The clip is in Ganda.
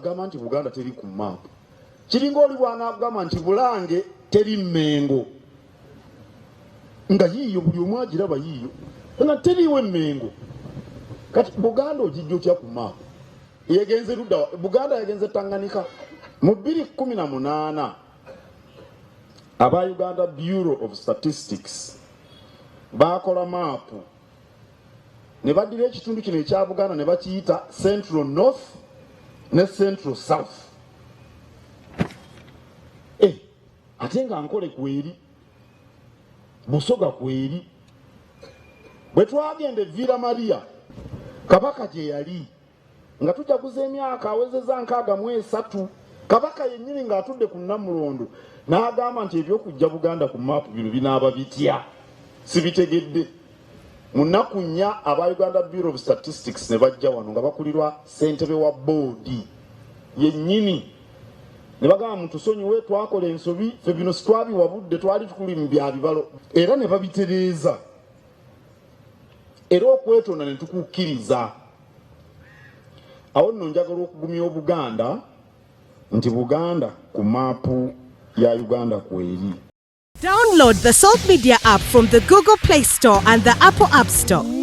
bw'agamba nti Buganda teri ku maapu kiringa oli bw'anaagamba nti Bulange teri Mmengo nga yiiyo buli omu agiraba yiiyo nga teriiwo Mmengo kati Buganda ogijja otya ku maapu yegenze ludda Buganda yagenze Tanganyika mu 2018 aba Uganda Bureau of Statistics bakola maapu ne badira ekitundu kino ekya Buganda ne bakiyita Central North ne Central South ate nga nkole kweri Busoga kweri bwe twagenda Villa Maria Kabaka gye yali nga tujaguza emyaka awezeza 63 Kabaka yennyini ng'atudde ku Namulondo n'agamba nti ebyokujja Buganda ku maapu bino binaaba bitya sibitegedde munaku nnya aba Uganda Bureau of Statistics ne bajja wano nga bakulirwa ssentebe wa boodi yennyini ne bagamba muntu sonyiwe twakola ensobi ffe bino sitwabiwabudde twali tukuli mu bya bibalo era ne babitereeza era okwetonda ne tukukkiriza awo nno njagala okugumya Obuganda nti Buganda ku maapu ya Uganda kweri. Download the Salt Media app from the Google Play Store and the Apple App Store.